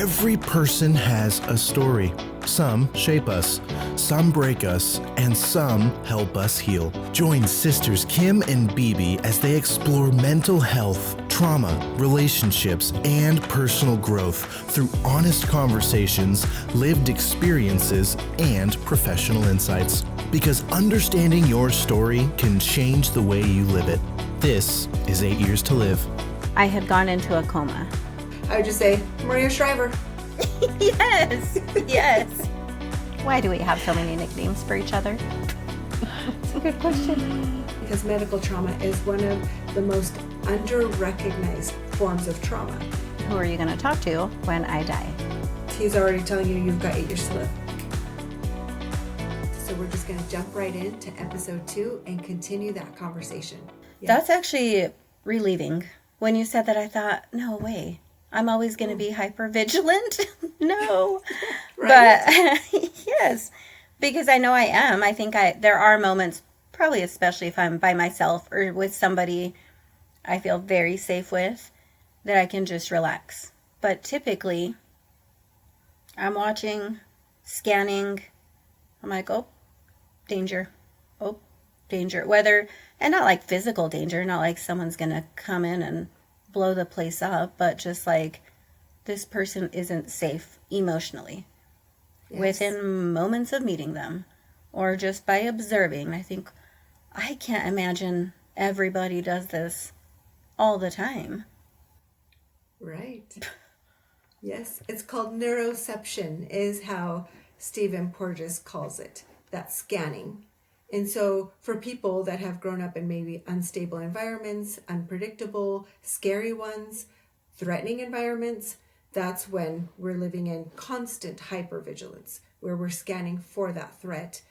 Every person has a story. Some shape us, some break us, and some help us heal. Join sisters Kim and Bibi as they explore mental health, trauma, relationships, and personal growth through honest conversations, lived experiences, and professional insights. Because understanding your story can change the way you live it. This is 8 Years to Live. I had gone into a coma. I would just say, Maria Shriver. Yes, yes. Why do we have so many nicknames for each other? That's a good question. Because medical trauma is one of the most under-recognized forms of trauma. Who are you going to talk to when I die? He's already telling you you've got 8 years to live. So we're just going to jump right into episode 2 and continue that conversation. Yeah. That's actually relieving. When you said that, I thought, no way. I'm always going to be hypervigilant. No. Right. But yes, because I know I am. I think there are moments, probably especially if I'm by myself or with somebody I feel very safe with, that I can just relax. But typically, I'm watching, scanning. I'm like, oh, danger. Oh, danger. And not like physical danger, not like someone's going to come in and blow the place up, but just like this person isn't safe emotionally. Yes. Within moments of meeting them or just by observing. I can't imagine everybody does this all the time. Right. Yes, it's called neuroception is how Stephen Porges calls it, that scanning. And so for people that have grown up in maybe unstable environments, unpredictable, scary ones, threatening environments, that's when we're living in constant hypervigilance, where we're scanning for that threat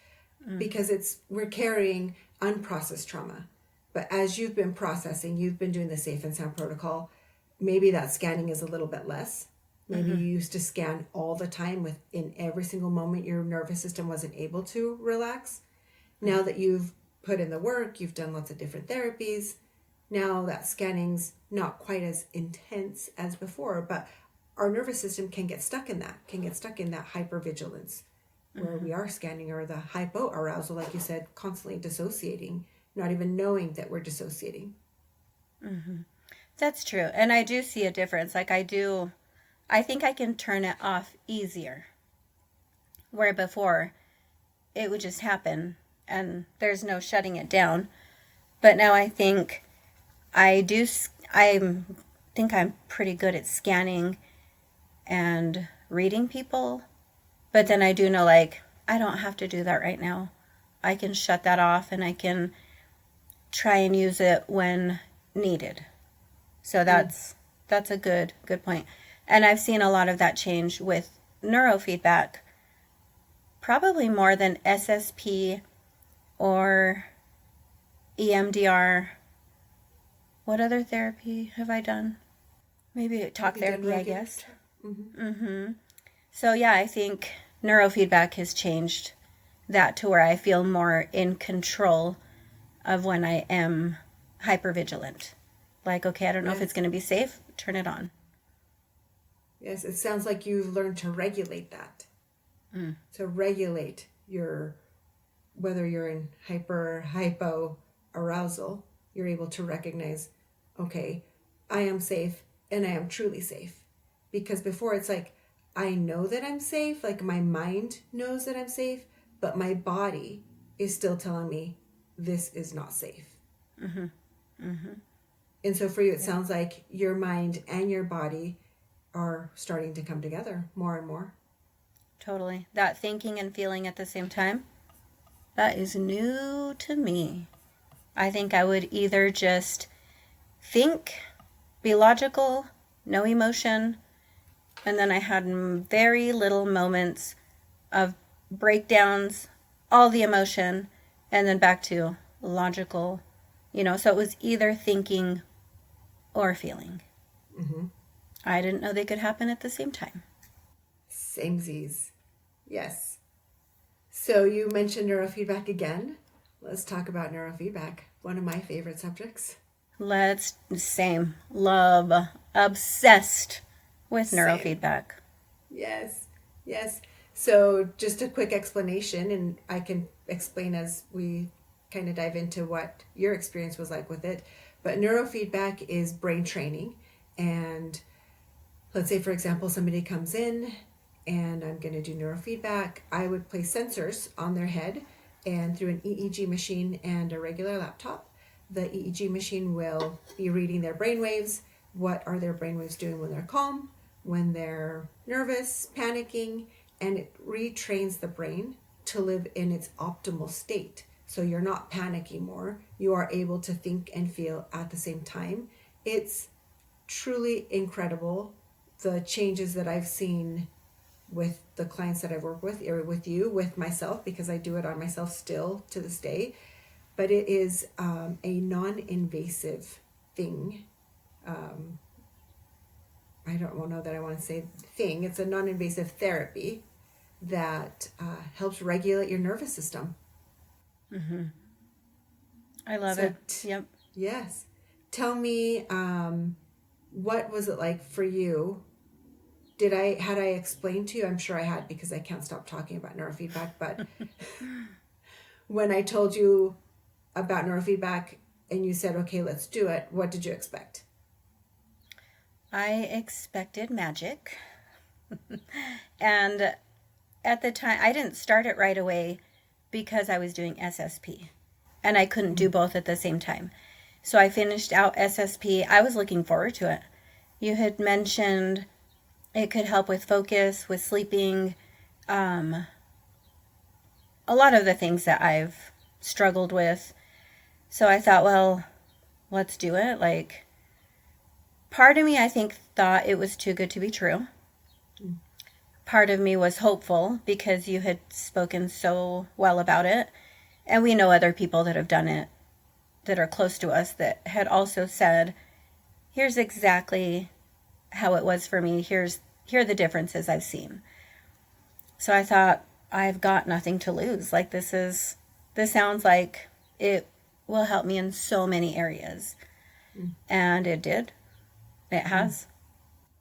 because we're carrying unprocessed trauma. But as you've been processing, you've been doing the safe and sound protocol, maybe that scanning is a little bit less. Maybe you used to scan all the time in every single moment your nervous system wasn't able to relax. Now that you've put in the work, you've done lots of different therapies, now that scanning's not quite as intense as before, but our nervous system can get stuck in that hypervigilance where we are scanning, or the hypoarousal, like you said, constantly dissociating, not even knowing that we're dissociating. Mm-hmm. That's true. And I do see a difference. I think I can turn it off easier, where before it would just happen. And there's no shutting it down. But now I think I'm pretty good at scanning and reading people. But then I do know, I don't have to do that right now. I can shut that off and I can try and use it when needed. So that's a good point. And I've seen a lot of that change with neurofeedback, probably more than SSP or EMDR. What other therapy have I done? Maybe talk therapy, I guess. Mm-hmm. So yeah, I think neurofeedback has changed that to where I feel more in control of when I am hypervigilant. Okay, I don't know if it's going to be safe. Turn it on. Yes, it sounds like you've learned to regulate that. To regulate whether you're in hypo arousal, you're able to recognize, okay, I am safe and I am truly safe. Because before it's I know that I'm safe, my mind knows that I'm safe, but my body is still telling me this is not safe. Mm-hmm. Mm-hmm. And so for you, it sounds like your mind and your body are starting to come together more and more. Totally. That thinking and feeling at the same time, that is new to me. I think I would either just think, be logical, no emotion, and then I had very little moments of breakdowns, all the emotion, and then back to logical, so it was either thinking or feeling. Mm-hmm. I didn't know they could happen at the same time. Samesies. Yes. So you mentioned neurofeedback again. Let's talk about neurofeedback. One of my favorite subjects. Same. Love. Obsessed with neurofeedback. Yes. Yes. So just a quick explanation, and I can explain as we kind of dive into what your experience was like with it. But neurofeedback is brain training. And let's say, for example, somebody comes in and I'm going to do neurofeedback. I would place sensors on their head, and through an EEG machine and a regular laptop, the EEG machine will be reading their brain waves. What are their brain waves doing when they're calm, when they're nervous, panicking, and it retrains the brain to live in its optimal state. So you're not panicking more. You are able to think and feel at the same time. It's truly incredible, the changes that I've seen with the clients that I've worked with, or with you, with myself, because I do it on myself still to this day. But it is a non-invasive thing. I don't know that I want to say thing. It's a non-invasive therapy that helps regulate your nervous system. Mm-hmm. I love it. Yep. Yes. Tell me, what was it like for you? Had I explained to you? I'm sure I had, because I can't stop talking about neurofeedback. But when I told you about neurofeedback and you said, okay, let's do it, what did you expect? I expected magic. And at the time, I didn't start it right away because I was doing SSP. And I couldn't do both at the same time. So I finished out SSP. I was looking forward to it. You had mentioned it could help with focus, with sleeping, a lot of the things that I've struggled with. So I thought, well, let's do it. Like, part of me, I think, thought it was too good to be true. Part of me was hopeful because you had spoken so well about it. And we know other people that have done it that are close to us that had also said, here's exactly how it was for me. Here are the differences I've seen. So I thought, I've got nothing to lose. Like, this sounds like it will help me in so many areas. And it did. It has.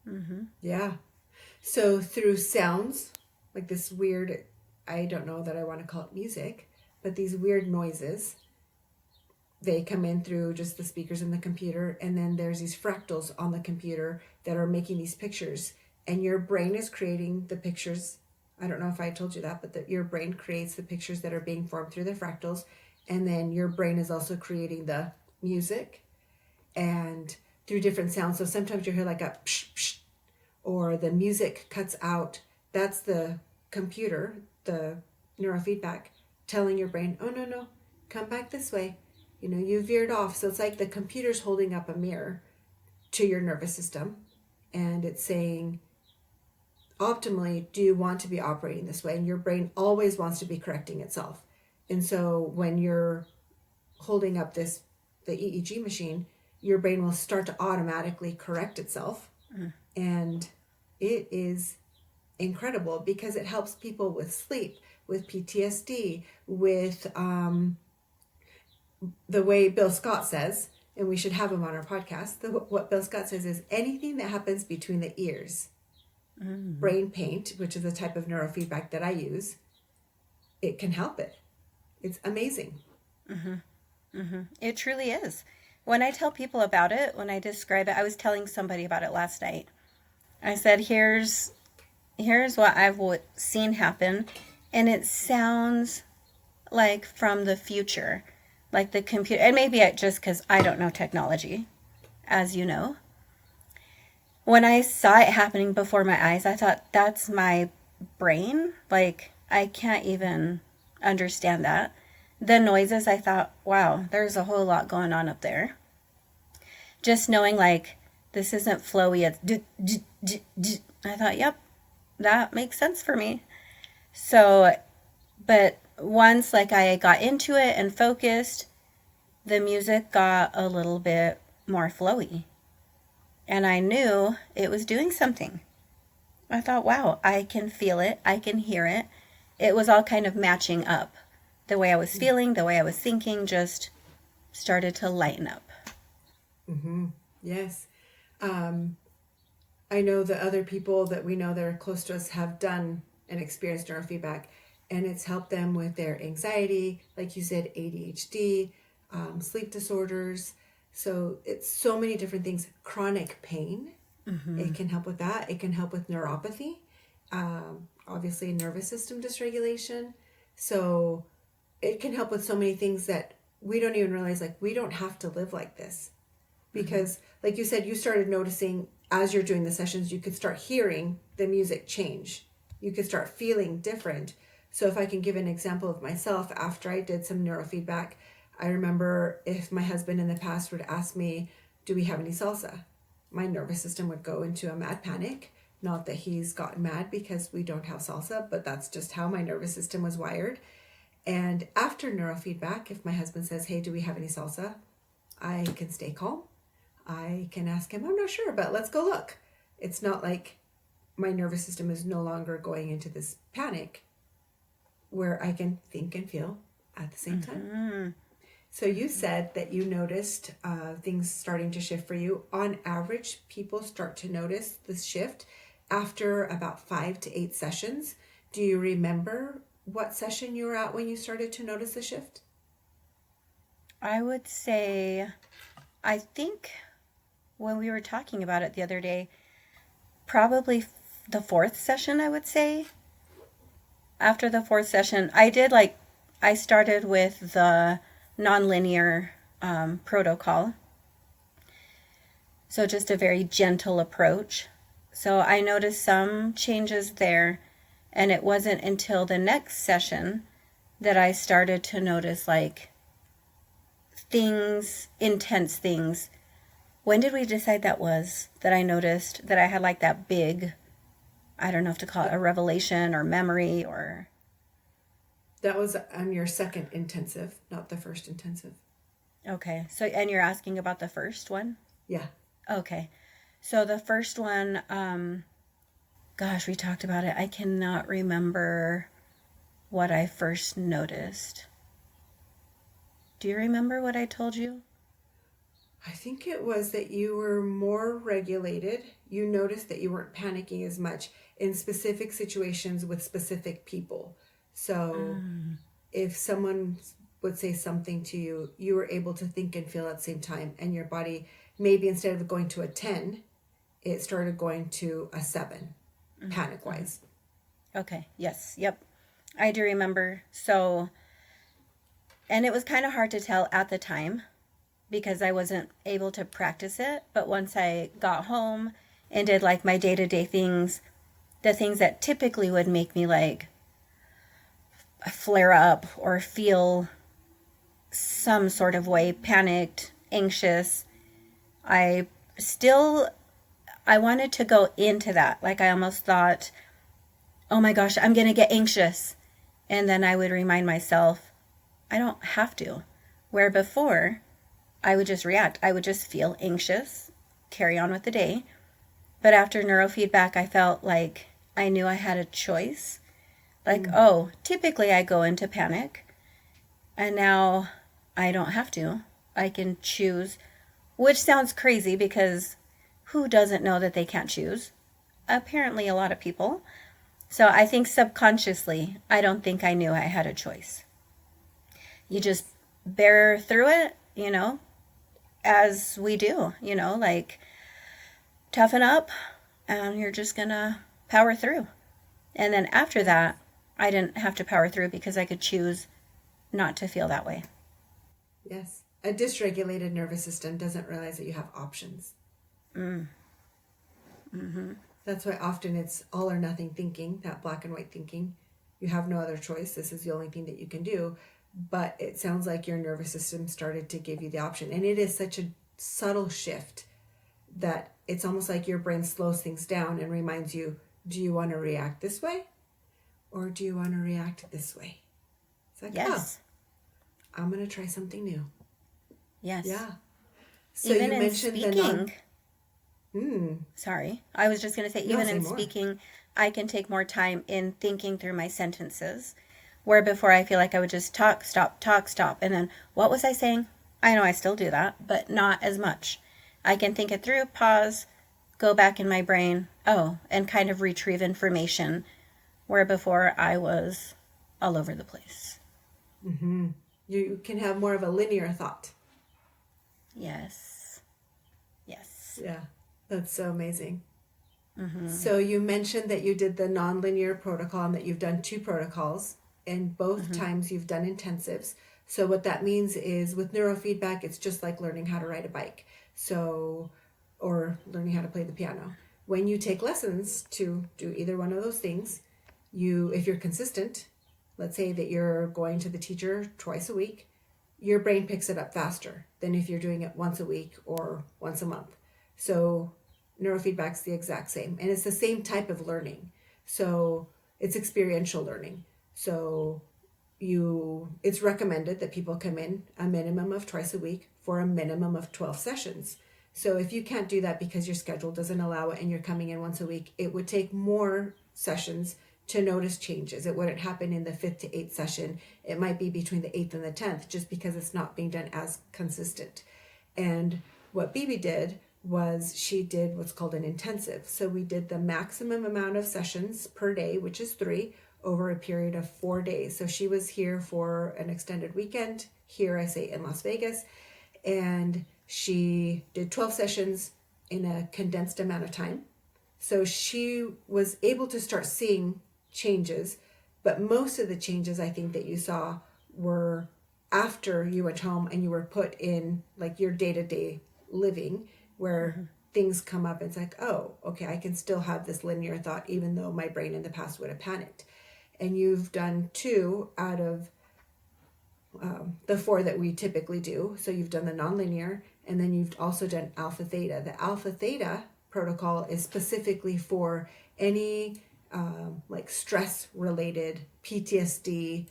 Mm-hmm. Yeah. So through sounds, like this weird, I don't know that I want to call it music, but these weird noises, they come in through just the speakers in the computer, and then there's these fractals on the computer that are making these pictures, and your brain is creating the pictures. I don't know if I told you that, but your brain creates the pictures that are being formed through the fractals, and then your brain is also creating the music and through different sounds. So sometimes you hear like a psh, psh, or the music cuts out. That's the computer, the neurofeedback, telling your brain, oh, no, come back this way. You veered off. So it's like the computer's holding up a mirror to your nervous system, and it's saying, optimally, do you want to be operating this way? And your brain always wants to be correcting itself. And so when you're holding up the EEG machine, your brain will start to automatically correct itself. And it is incredible because it helps people with sleep, with PTSD, with the way Bill Scott says, and we should have him on our podcast, what Bill Scott says is anything that happens between the ears, brain paint, which is a type of neurofeedback that I use, it can help it. It's amazing. It truly is. When I tell people about it, when I describe it, I was telling somebody about it last night. I said, here's what I've seen happen, and it sounds like from the future, like the computer, and maybe just because I don't know technology, as you know. When I saw it happening before my eyes, I thought, that's my brain. Like, I can't even understand that. The noises, I thought, wow, there's a whole lot going on up there. Just knowing, like, this isn't flowy, it's I thought, yep, that makes sense for me. So, but once, like, I got into it and focused, the music got a little bit more flowy. And I knew it was doing something. I thought, wow, I can feel it. I can hear it. It was all kind of matching up. The way I was feeling, the way I was thinking just started to lighten up. Yes. I know the other people that we know that are close to us have done and experienced neurofeedback, and it's helped them with their anxiety, like you said, ADHD, sleep disorders. So it's so many different things. Chronic pain, it can help with that. It can help with neuropathy, obviously nervous system dysregulation. So it can help with so many things that we don't even realize, like, we don't have to live like this. Because like you said, you started noticing as you're doing the sessions, you could start hearing the music change. You could start feeling different. So if I can give an example of myself, after I did some neurofeedback, I remember if my husband in the past would ask me, do we have any salsa? My nervous system would go into a mad panic. Not that he's gotten mad because we don't have salsa, but that's just how my nervous system was wired. And after neurofeedback, if my husband says, hey, do we have any salsa? I can stay calm. I can ask him, I'm not sure, but let's go look. It's not like my nervous system is no longer going into this panic where I can think and feel at the same time. So you said that you noticed things starting to shift for you. On average, people start to notice this shift after about 5 to 8 sessions. Do you remember what session you were at when you started to notice the shift? I would say, I think when we were talking about it the other day, probably the 4th session, I would say. After the 4th session, I started with the nonlinear protocol. So just a very gentle approach. So I noticed some changes there, and it wasn't until the next session that I started to notice like things, intense things. When did we decide that was, that I noticed that I had like that big, I don't know if to call it a revelation or memory or... That was on your second intensive, not the first intensive. Okay. So, and you're asking about the first one? Yeah. Okay. So the first one, gosh, we talked about it. I cannot remember what I first noticed. Do you remember what I told you? I think it was that you were more regulated. You noticed that you weren't panicking as much in specific situations with specific people. So if someone would say something to you, you were able to think and feel at the same time. And your body, maybe instead of going to a 10, it started going to a 7, panic-wise. Okay. Yes. Yep. I do remember. So, and it was kind of hard to tell at the time because I wasn't able to practice it. But once I got home and did like my day-to-day things, the things that typically would make me like flare up or feel some sort of way, panicked, anxious, I wanted to go into that. Like I almost thought, oh my gosh, I'm going to get anxious. And then I would remind myself, I don't have to. Where before, I would just react. I would just feel anxious, carry on with the day. But after neurofeedback, I felt like I knew I had a choice. Like, oh, typically I go into panic. And now I don't have to. I can choose, which sounds crazy because who doesn't know that they can't choose? Apparently a lot of people. So I think subconsciously, I don't think I knew I had a choice. You just bear through it, as we do, like toughen up and you're just gonna power through. And then after that, I didn't have to power through because I could choose not to feel that way. Yes. A dysregulated nervous system doesn't realize that you have options. That's why often it's all or nothing thinking, that black and white thinking. You have no other choice. This is the only thing that you can do. But it sounds like your nervous system started to give you the option. And it is such a subtle shift that it's almost like your brain slows things down and reminds you, do you want to react this way? Or do you want to react this way? It's like, yes. I'm going to try something new. Yes. Yeah. So even you in mentioned speaking, sorry, I was just going to say, even in speaking, I can take more time in thinking through my sentences, where before I feel like I would just talk, stop, and then what was I saying? I know I still do that, but not as much. I can think it through, pause, go back in my brain, and kind of retrieve information where before I was all over the place. Mm-hmm. You can have more of a linear thought. Yes. Yeah, that's so amazing. Mm-hmm. So you mentioned that you did the nonlinear protocol and that you've done 2 protocols, and both times you've done intensives. So what that means is with neurofeedback, it's just like learning how to ride a bike. Or learning how to play the piano. When you take lessons to do either one of those things, if you're consistent, let's say that you're going to the teacher twice a week, your brain picks it up faster than if you're doing it once a week or once a month. So neurofeedback's the exact same, and it's the same type of learning. So it's experiential learning. So it's recommended that people come in a minimum of twice a week for a minimum of 12 sessions. So if you can't do that because your schedule doesn't allow it and you're coming in once a week, it would take more sessions to notice changes. It wouldn't happen in the 5th to 8th session. It might be between the 8th and the 10th, just because it's not being done as consistent. And what Bibi did was she did what's called an intensive. So we did the maximum amount of sessions per day, which is 3, over a period of 4 days. So she was here for an extended weekend, here I say in Las Vegas, and she did 12 sessions in a condensed amount of time. So she was able to start seeing changes, but most of the changes I think that you saw were after you went home and you were put in like your day-to-day living, where things come up and it's like, oh, okay, I can still have this linear thought even though my brain in the past would have panicked. And you've done 2 out of the 4 that we typically do. So you've done the nonlinear, and then you've also done alpha theta. The alpha theta protocol is specifically for any like stress related PTSD,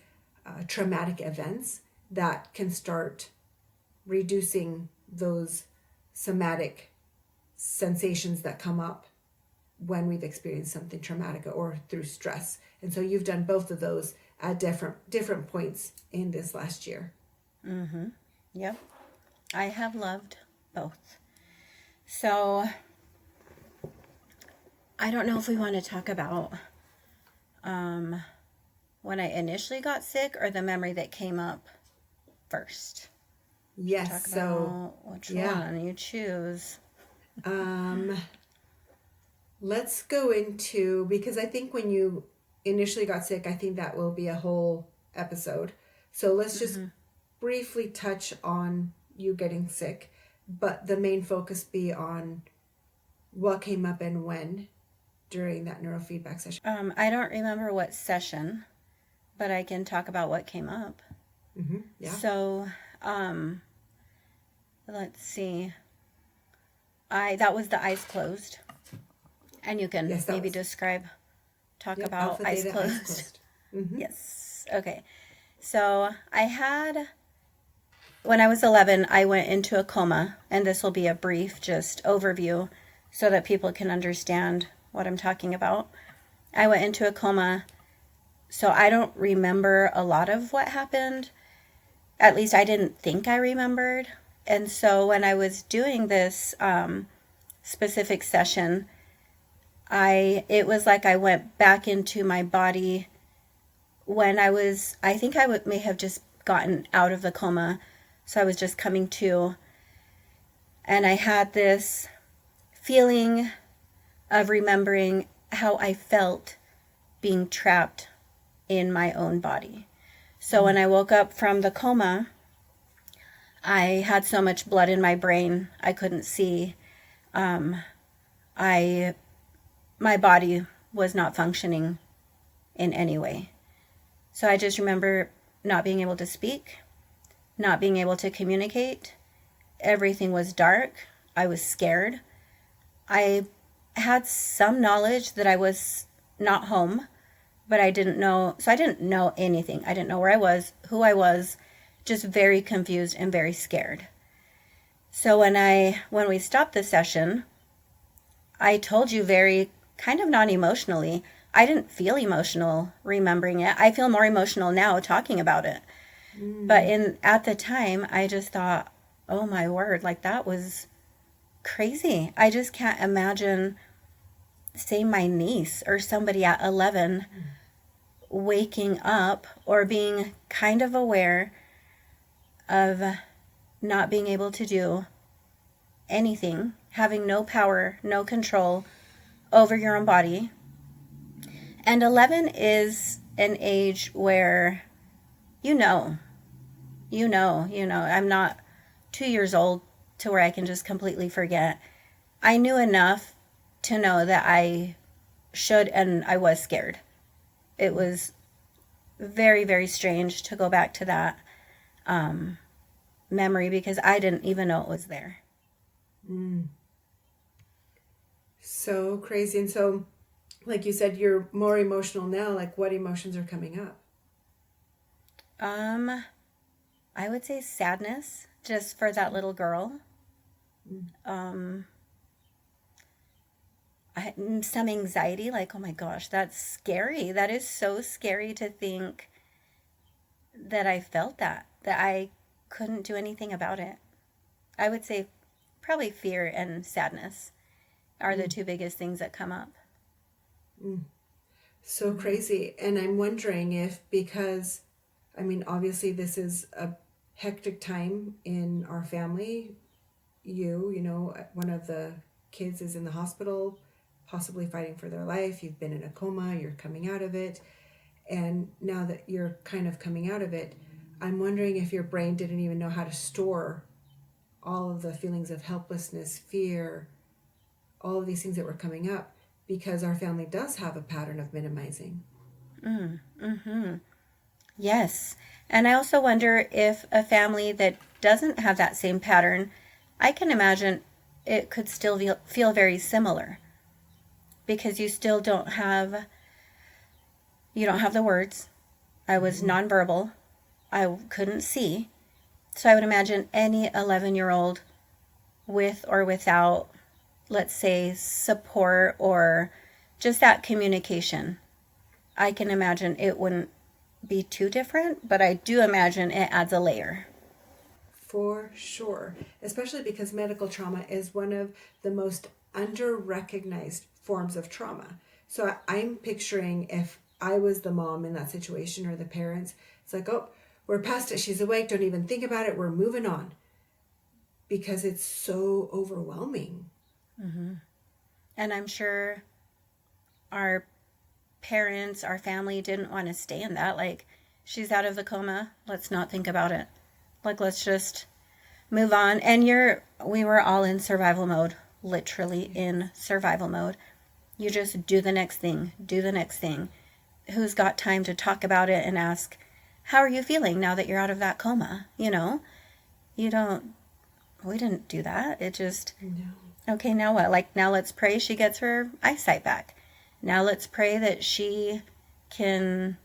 traumatic events that can start reducing those somatic sensations that come up when we've experienced something traumatic or through stress. And so you've done both of those at different points in this last year. Yep. I have loved both. So I don't know if we want to talk about when I initially got sick or the memory that came up first. Yes. Talk So about which one you choose. Let's go into, because I think when you initially got sick, I think that will be a whole episode. So let's just briefly touch on you getting sick, but the main focus be on what came up and when during that neurofeedback session. I don't remember what session, but I can talk about what came up. Yeah. So, let's see. That was the eyes closed. And you can maybe talk about eyes closed. Yes. Okay. So when I was 11, I went into a coma, and this will be a brief just overview so that people can understand what I'm talking about. I went into a coma, so I don't remember a lot of what happened. At least I didn't think I remembered. And so when I was doing this specific session, it was like I went back into my body when I think I may have just gotten out of the coma. So I was just coming to, and I had this feeling of remembering how I felt being trapped in my own body. So when I woke up from the coma, I had so much blood in my brain, I couldn't see. My body was not functioning in any way. So I just remember not being able to speak, not being able to communicate. Everything was dark. I was scared. I had some knowledge that I was not home, but I didn't know. So I didn't know anything. I didn't know where I was, who I was, just very confused and very scared. So when we stopped the session, I told you very kind of non-emotionally, I didn't feel emotional remembering it. I feel more emotional now talking about it. But at the time, I just thought, oh my word, like that was crazy. I just can't imagine, say, my niece or somebody at 11 waking up or being kind of aware of not being able to do anything, having no power, no control over your own body. And 11 is an age where you know, I'm not 2 years old to where I can just completely forget. I knew enough to know that I should, and I was scared. It was very, very strange to go back to that memory because I didn't even know it was there. So crazy. And so, like you said, you're more emotional now. Like, what emotions are coming up? I would say sadness, just for that little girl. Some anxiety, like, oh my gosh, that's scary. That is so scary to think that I felt that I couldn't do anything about it. I would say probably fear and sadness are the two biggest things that come up. So crazy. And I'm wondering if, because, I mean, obviously this is a hectic time in our family. You know, one of the kids is in the hospital, possibly fighting for their life. You've been in a coma, you're coming out of it. And now that you're kind of coming out of it, I'm wondering if your brain didn't even know how to store all of the feelings of helplessness, fear, all of these things that were coming up, because our family does have a pattern of minimizing. Yes. And I also wonder if a family that doesn't have that same pattern, I can imagine it could still feel very similar, because you still don't have the words. I was nonverbal. I couldn't see. So I would imagine any 11-year-old with or without, let's say, support or just that communication, I can imagine it wouldn't be too different, but I do imagine it adds a layer. For sure, especially because medical trauma is one of the most under-recognized forms of trauma. So I'm picturing if I was the mom in that situation or the parents, it's like, oh, we're past it. She's awake. Don't even think about it. We're moving on. Because it's so overwhelming. And I'm sure our parents, our family didn't want to stay in that. Like, she's out of the coma. Let's not think about it. Like, let's just move on. And we were all in survival mode, literally in survival mode. You just do the next thing, Who's got time to talk about it and ask, how are you feeling now that you're out of that coma? You know, we didn't do that. It just, okay, now what? Like, now let's pray she gets her eyesight back. Now let's pray that she can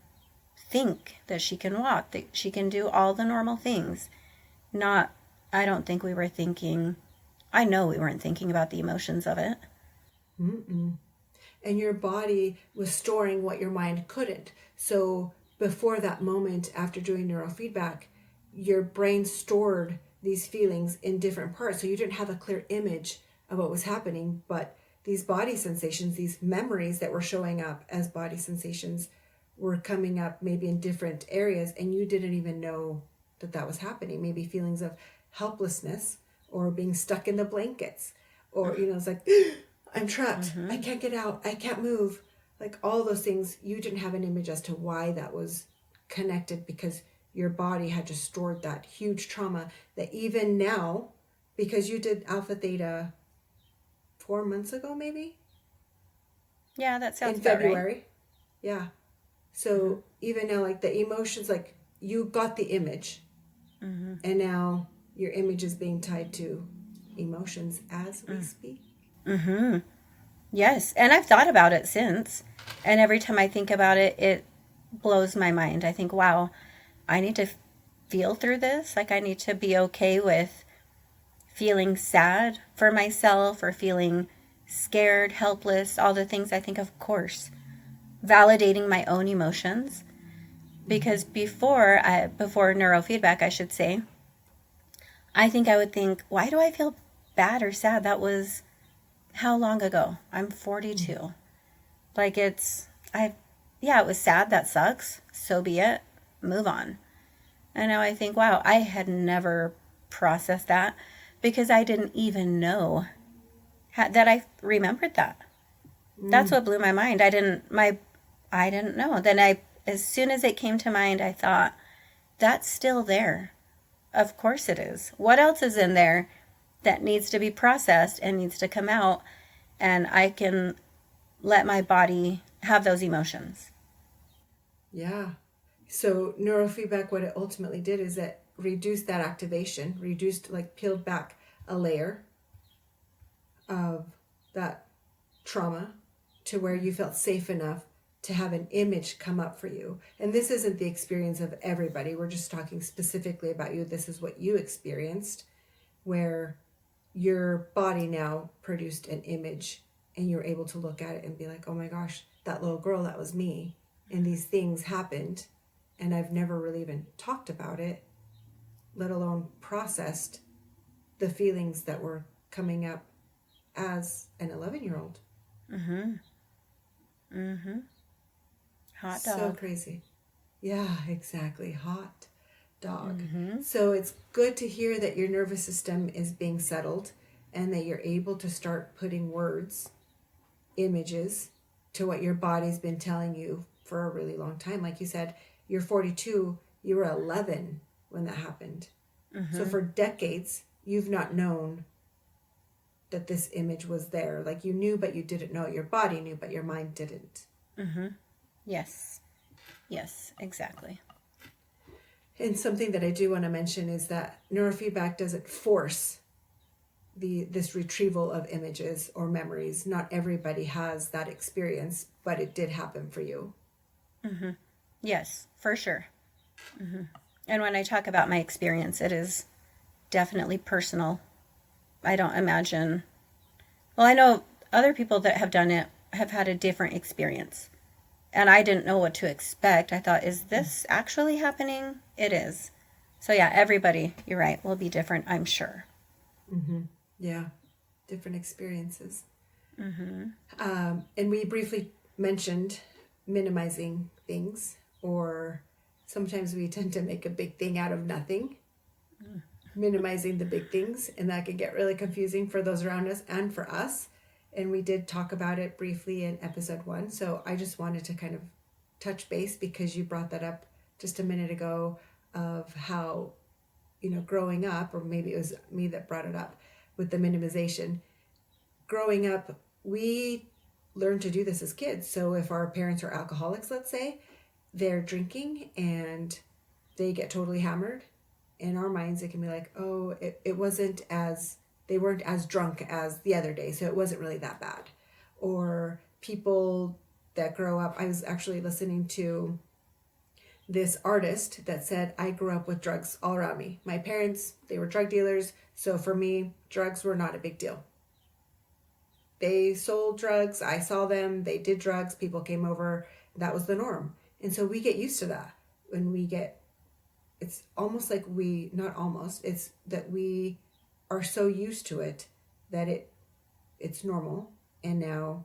think, that she can walk, that she can do all the normal things. I don't think we were thinking, I know we weren't thinking about the emotions of it. And your body was storing what your mind couldn't. So before that moment, after doing neurofeedback, your brain stored these feelings in different parts. So you didn't have a clear image of what was happening, but these body sensations, these memories that were showing up as body sensations were coming up maybe in different areas, and you didn't even know that was happening. Maybe feelings of helplessness or being stuck in the blankets, or, it's like, I'm trapped. I can't get out. I can't move. Like, all those things, you didn't have an image as to why that was connected, because your body had just stored that huge trauma that even now, because you did alpha theta 4 months ago, maybe? Yeah, that sounds in about February. Right. Yeah. So even now, like, the emotions, like, you got the image, and now your image is being tied to emotions as we speak. Yes, and I've thought about it since, and every time I think about it, it blows my mind. I think, wow, I need to feel through this. Like, I need to be okay with feeling sad for myself or feeling scared, helpless, all the things. I think, of course, validating my own emotions, because before neurofeedback, I should say, I think I would think, why do I feel bad or sad. That was how long ago? I'm 42. Like it was sad. That sucks. So be it. Move on. And now I think, wow, I had never processed that because I didn't even know that I remembered that. That's what blew my mind. I didn't know. Then as soon as it came to mind, I thought, that's still there. Of course it is. What else is in there that needs to be processed and needs to come out, and I can let my body have those emotions? Yeah. So neurofeedback, what it ultimately did is that reduced that activation, peeled back a layer of that trauma to where you felt safe enough to have an image come up for you. And this isn't the experience of everybody. We're just talking specifically about you. This is what you experienced, where your body now produced an image and you're able to look at it and be like, oh my gosh, that little girl, that was me. And these things happened. And I've never really even talked about it, let alone processed the feelings that were coming up as an 11-year-old. Hot dog. So crazy. Yeah, exactly. Hot dog. So it's good to hear that your nervous system is being settled and that you're able to start putting words, images to what your body's been telling you for a really long time. Like you said, you're 42, you were 11 when that happened. So for decades, you've not known that this image was there. Like you knew, but you didn't know. Your body knew, but your mind didn't. Yes, exactly. And something that I do want to mention is that neurofeedback doesn't force this retrieval of images or memories. Not everybody has that experience, but it did happen for you. Yes, for sure. And when I talk about my experience, it is definitely personal. I don't imagine... Well, I know other people that have done it have had a different experience. And I didn't know what to expect. I thought, is this actually happening? It is. So yeah, everybody, you're right, will be different, I'm sure. Yeah, different experiences. And we briefly mentioned minimizing things, or sometimes we tend to make a big thing out of nothing. Minimizing the big things, and that can get really confusing for those around us and for us. And we did talk about it briefly in episode 1. So I just wanted to kind of touch base because you brought that up just a minute ago of how, growing up, or maybe it was me that brought it up with the minimization. Growing up, we learned to do this as kids. So if our parents are alcoholics, let's say, they're drinking and they get totally hammered. In our minds, it can be like, oh, it wasn't as... They weren't as drunk as the other day, so it wasn't really that bad. Or people that grow up... I was actually listening to this artist that said, I grew up with drugs all around me. My parents, they were drug dealers, so for me, drugs were not a big deal. They sold drugs, I saw them, they did drugs, people came over, that was the norm. And so we get used to that. When we get... It's almost like it's that we are so used to it that it's normal, and now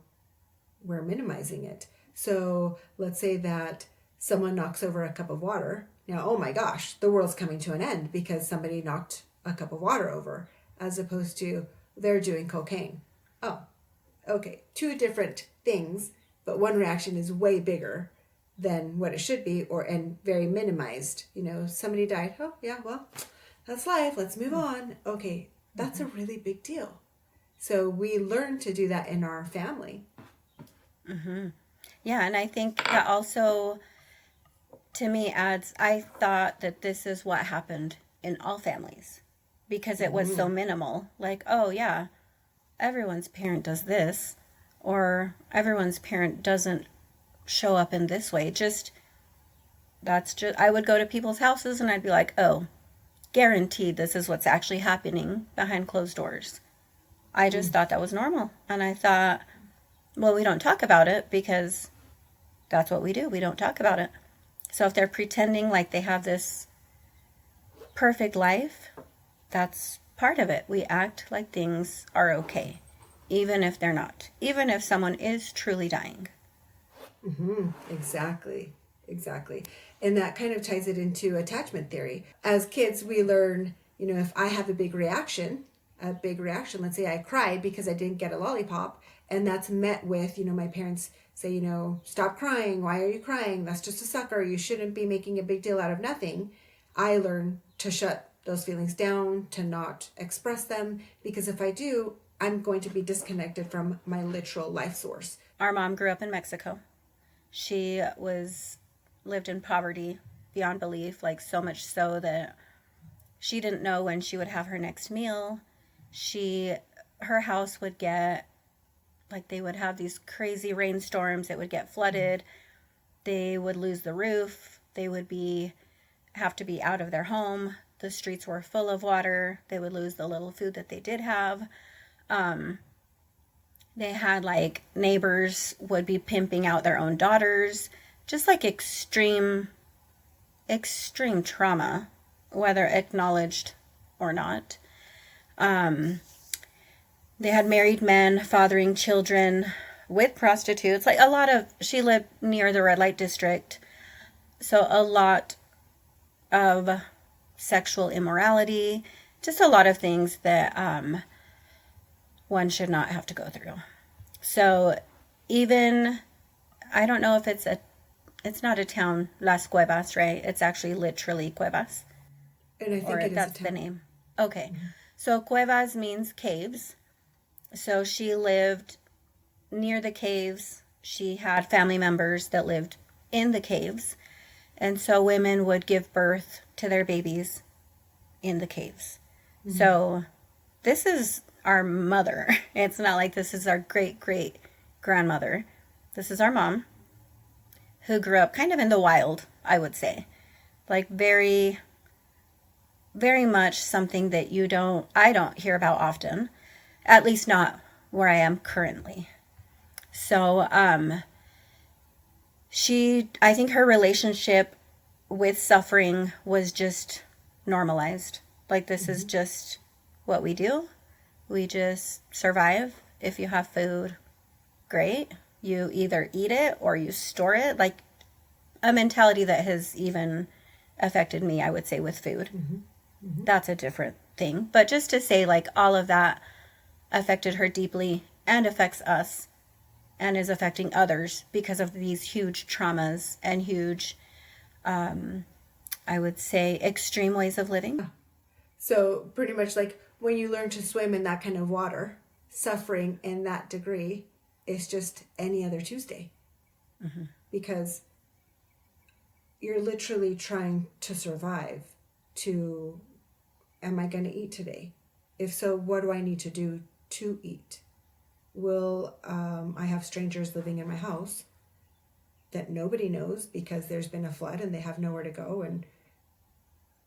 we're minimizing it. So let's say that someone knocks over a cup of water. Now, oh my gosh, the world's coming to an end because somebody knocked a cup of water over, as opposed to they're doing cocaine. Oh, okay, 2 different things, but one reaction is way bigger than what it should be, and very minimized. Somebody died. Oh yeah, well, that's life. Let's move on. Okay, that's a really big deal. So we learn to do that in our family. Yeah, and I think that also, to me, adds, I thought that this is what happened in all families because it was so minimal. Like, oh yeah, everyone's parent does this, or everyone's parent doesn't show up in this way. I would go to people's houses and I'd be like, oh, guaranteed this is what's actually happening behind closed doors. I just thought that was normal. And I thought, well, we don't talk about it because that's what we do. We don't talk about it. So if they're pretending like they have this perfect life, that's part of it. We act like things are okay, even if they're not, even if someone is truly dying. Exactly. Exactly. And that kind of ties it into attachment theory. As kids, we learn, if I have a big reaction, let's say I cried because I didn't get a lollipop, and that's met with, my parents say, stop crying. Why are you crying? That's just a sucker. You shouldn't be making a big deal out of nothing. I learn to shut those feelings down, to not express them, because if I do, I'm going to be disconnected from my literal life source. Our mom grew up in Mexico. She lived in poverty beyond belief, like so much so that she didn't know when she would have her next meal. Her house would get, like, they would have these crazy rainstorms. It would get flooded. They would lose the roof. They would have to be out of their home. The streets were full of water. They would lose the little food that they did have. They had, like, neighbors would be pimping out their own daughters. Just like extreme trauma, whether acknowledged or not. They had married men fathering children with prostitutes. Like she lived near the red light district. So a lot of sexual immorality, just a lot of things that one should not have to go through. So even, I don't know if it's not a town, Las Cuevas, right? It's actually literally Cuevas. And I think that's the name. Okay. So Cuevas means caves. So she lived near the caves. She had family members that lived in the caves. And so women would give birth to their babies in the caves. So this is our mother. It's not like this is our great grandmother. This is our mom, who grew up kind of in the wild, I would say. Like very, very much something that I don't hear about often, at least not where I am currently. So, I think her relationship with suffering was just normalized. Like, this is just what we do. We just survive. If you have food, great. You either eat it or you store it. Like, a mentality that has even affected me, I would say, with food. That's a different thing. But just to say, like, all of that affected her deeply and affects us and is affecting others because of these huge traumas and huge, I would say, extreme ways of living. So pretty much like when you learn to swim in that kind of water, suffering in that degree is just any other Tuesday. Because you're literally trying to survive am I going to eat today? If so, what do I need to do to eat? Will I have strangers living in my house that nobody knows because there's been a flood and they have nowhere to go, and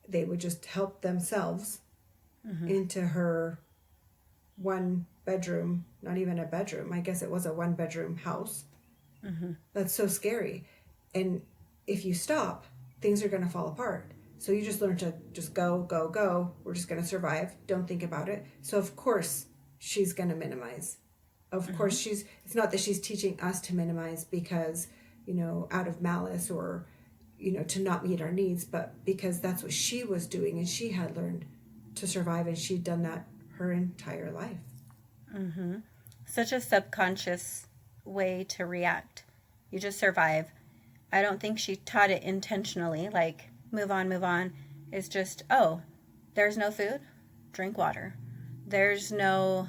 they would just help themselves into her one bedroom, not even a bedroom. I guess it was a 1-bedroom house. That's so scary. And if you stop, things are going to fall apart. So you just learn to just go. We're just going to survive. Don't think about it. So of course she's going to minimize. Of course it's not that she's teaching us to minimize because, out of malice or, to not meet our needs, but because that's what she was doing and she had learned to survive, and she'd done that her entire life. Such a subconscious way to react. You just survive. I don't think she taught it intentionally, like move on. It's just, oh, there's no food, drink water. There's no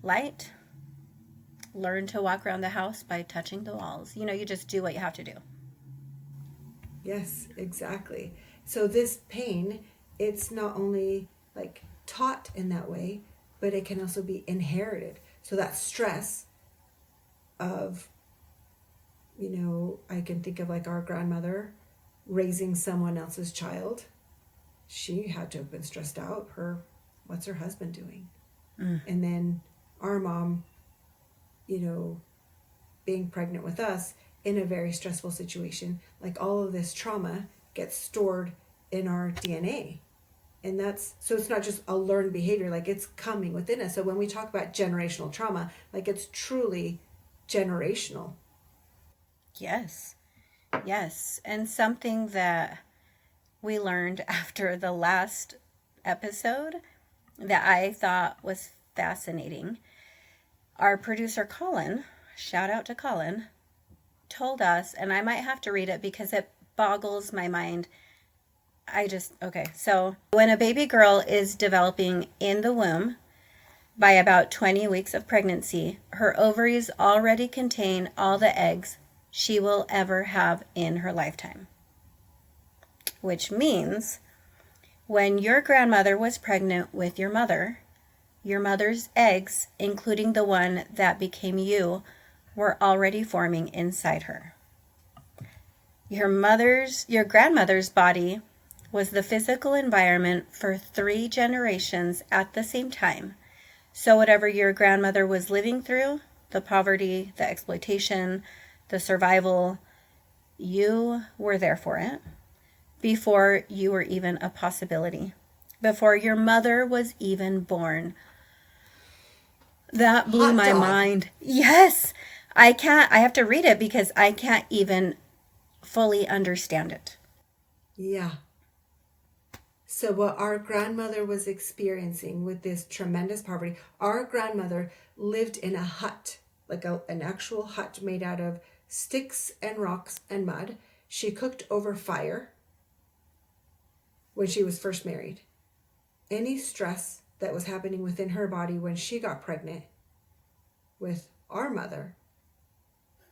light, learn to walk around the house by touching the walls. You just do what you have to do. Yes, exactly. So this pain, it's not only like taught in that way, but it can also be inherited. So that stress of, I can think of like our grandmother raising someone else's child. She had to have been stressed out. What's her husband doing? And then our mom, being pregnant with us in a very stressful situation. Like all of this trauma gets stored in our DNA. And so it's not just a learned behavior, like it's coming within us. So when we talk about generational trauma, like it's truly generational. Yes. Yes. And something that we learned after the last episode that I thought was fascinating. Our producer, Colin, shout out to Colin, told us, and I might have to read it because it boggles my mind. Okay. So when a baby girl is developing in the womb, by about 20 weeks of pregnancy, her ovaries already contain all the eggs she will ever have in her lifetime. Which means when your grandmother was pregnant with your mother's eggs, including the one that became you, were already forming inside her. Your grandmother's body was the physical environment for 3 generations at the same time. So whatever your grandmother was living through, the poverty, the exploitation, the survival, you were there for it before you were even a possibility, before your mother was even born. That blew my mind. Yes. I have to read it because I can't even fully understand it. Yeah. So what our grandmother was experiencing with this tremendous poverty, our grandmother lived in a hut, like an actual hut made out of sticks and rocks and mud. She cooked over fire when she was first married. Any stress that was happening within her body when she got pregnant with our mother,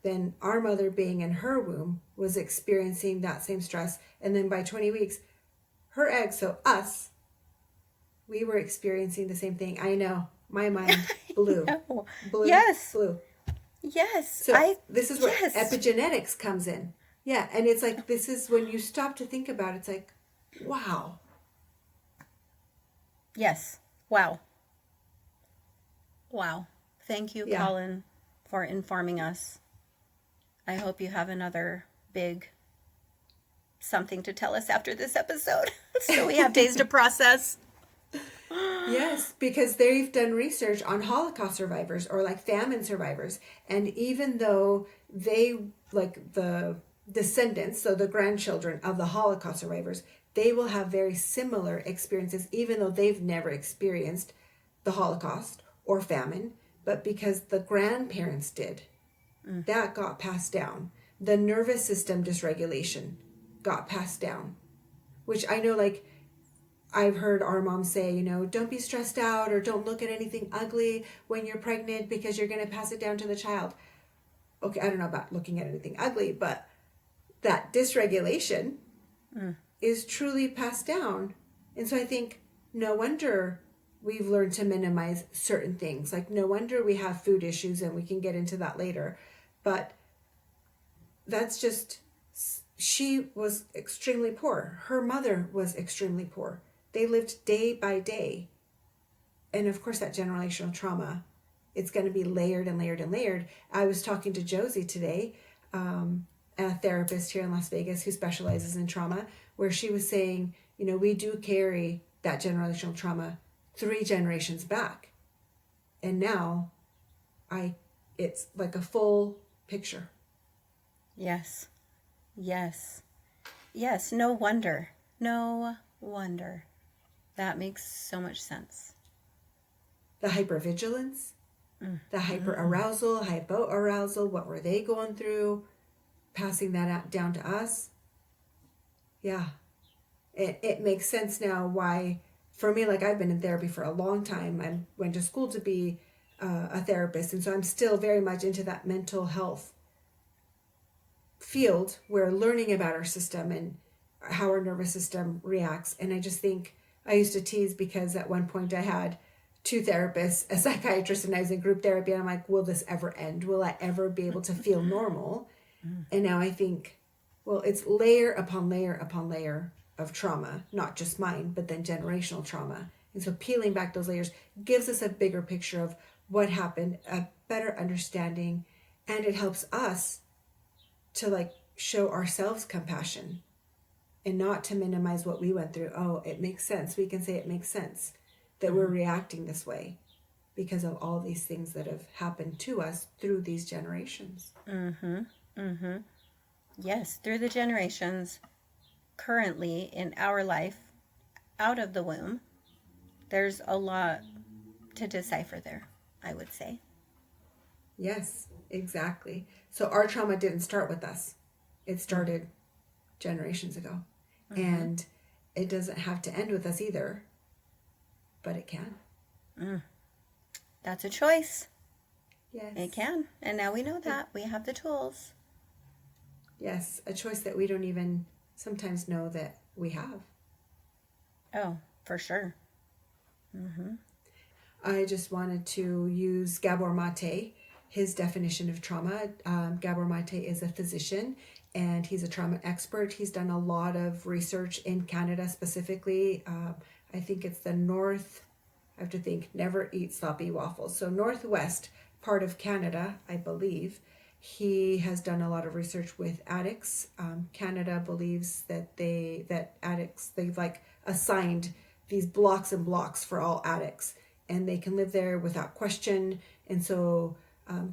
then our mother being in her womb was experiencing that same stress. And then by 20 weeks, her eggs, so us, we were experiencing the same thing. I know. My mind blew. Blew. Yes. Blew. Yes. So this is where epigenetics comes in. Yeah. And it's like, this is when you stop to think about it, it's like, wow. Yes. Wow. Wow. Thank you, Colin, for informing us. I hope you have another big something to tell us after this episode. So we have days to process. Yes, because they've done research on Holocaust survivors or like famine survivors. And even though they, like the descendants, so the grandchildren of the Holocaust survivors, they will have very similar experiences, even though they've never experienced the Holocaust or famine. But because the grandparents did, that got passed down. The nervous system dysregulation got passed down, which I know, like, I've heard our mom say, you know, don't be stressed out or don't look at anything ugly when you're pregnant because you're going to pass it down to the child. Okay, I don't know about looking at anything ugly, but that dysregulation is truly passed down. And so I think no wonder we've learned to minimize certain things. Like, no wonder we have food issues, and we can get into that later. But that's just, she was extremely poor. Her mother was extremely poor. They lived day by day. And of course, that generational trauma, it's going to be layered and layered and layered. I was talking to Josie today, a therapist here in Las Vegas who specializes in trauma, where she was saying, you know, we do carry that generational trauma 3 generations back. And now it's like a full picture. Yes. Yes. Yes. No wonder. No wonder. That makes so much sense. The hypervigilance, the hyperarousal, hypoarousal, what were they going through? Passing that out down to us. Yeah. It makes sense now why, for me, like, I've been in therapy for a long time. I went to school to be a therapist, and so I'm still very much into that mental health field. We're learning about our system and how our nervous system reacts. And I just think, I used to tease because at one point I had 2 therapists, a psychiatrist, and I was in group therapy, and I'm like, will this ever end? Will I ever be able to feel normal? And now I think, well, it's layer upon layer upon layer of trauma, not just mine, but then generational trauma. And so peeling back those layers gives us a bigger picture of what happened, a better understanding, and it helps us to, like, show ourselves compassion. and not to minimize what we went through. Oh, it makes sense. We can say it makes sense that we're reacting this way because of all these things that have happened to us through these generations. Yes, through the generations, currently in our life, out of the womb, there's a lot to decipher there, I would say. Yes, exactly. So our trauma didn't start with us. It started generations ago. And it doesn't have to end with us either, but it can. That's a choice. Yes. It can. And now we know that. We have the tools. Yes, a choice that we don't even sometimes know that we have. Oh, for sure. I just wanted to use Gabor Mate, his definition of trauma. Gabor Mate is a physician and he's a trauma expert. He's done a lot of research in Canada specifically. I think it's the I have to think, never eat sloppy waffles. So northwest part of Canada, I believe. He has done a lot of research with addicts. Canada believes that they've like assigned these blocks and blocks for all addicts, and they can live there without question. And so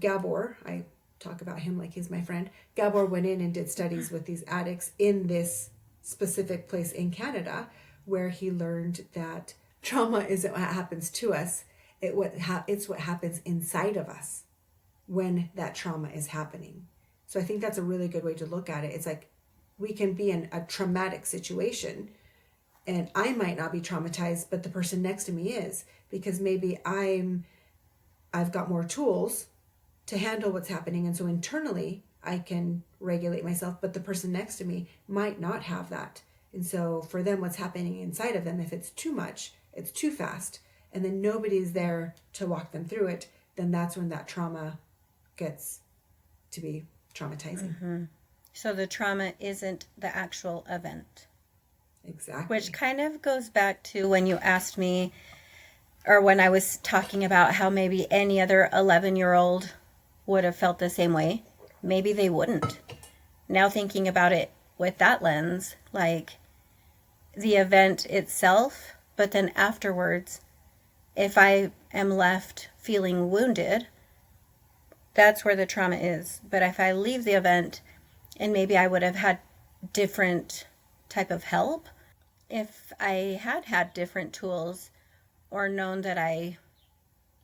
Gabor, I talk about him like he's my friend. Gabor went in and did studies with these addicts in this specific place in Canada, where he learned that trauma isn't what happens to us. It's what happens inside of us when that trauma is happening. So I think that's a really good way to look at it. It's like we can be in a traumatic situation and I might not be traumatized, but the person next to me is, because maybe I've got more tools to handle what's happening. And so internally I can regulate myself, but the person next to me might not have that. And so for them, what's happening inside of them, if it's too much, it's too fast, and then nobody's there to walk them through it, then that's when that trauma gets to be traumatizing. So the trauma isn't the actual event. Exactly. Which kind of goes back to when you asked me, or when I was talking about how maybe any other 11-year-old would have felt the same way. Maybe they wouldn't. Now thinking about it with that lens, like the event itself, but then afterwards, if I am left feeling wounded, that's where the trauma is. But if I leave the event, and maybe I would have had different type of help, if I had different tools, or known that I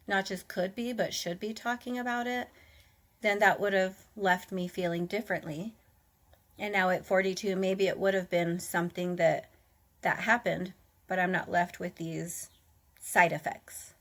not just could be, but should be talking about it, then that would have left me feeling differently. And now at 42, maybe it would have been something that happened, but I'm not left with these side effects.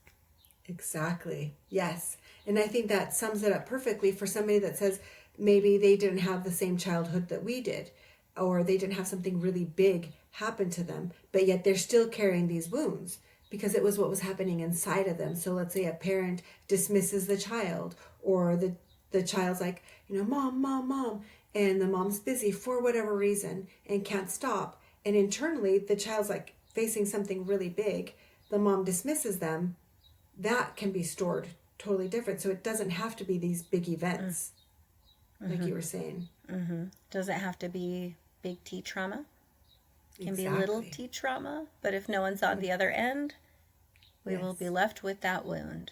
Exactly. Yes. And I think that sums it up perfectly for somebody that says maybe they didn't have the same childhood that we did, or they didn't have something really big happen to them, but yet they're still carrying these wounds because it was what was happening inside of them. So let's say a parent dismisses the child, or the child's like, mom, and the mom's busy for whatever reason and can't stop. And internally, the child's like facing something really big. The mom dismisses them. That can be stored totally different. So it doesn't have to be these big events, like you were saying. Doesn't have to be big T trauma. It can be Exactly. little T trauma, but if no one's on the other end, we will be left with that wound.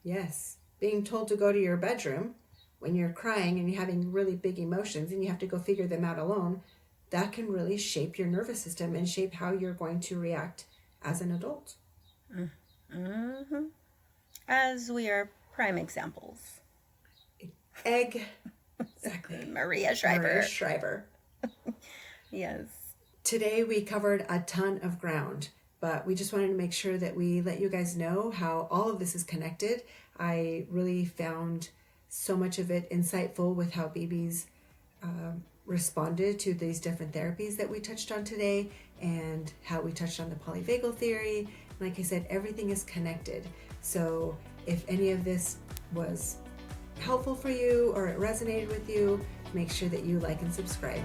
Yes. Being told to go to your bedroom when you're crying and you're having really big emotions and you have to go figure them out alone, that can really shape your nervous system and shape how you're going to react as an adult. As we are prime examples. Exactly. Maria Shriver. Yes. Today we covered a ton of ground, but we just wanted to make sure that we let you guys know how all of this is connected. I really found so much of it insightful with how Bibi's responded to these different therapies that we touched on today, and how we touched on the Polyvagal Theory. Like I said, everything is connected. So if any of this was helpful for you or it resonated with you, make sure that you like and subscribe.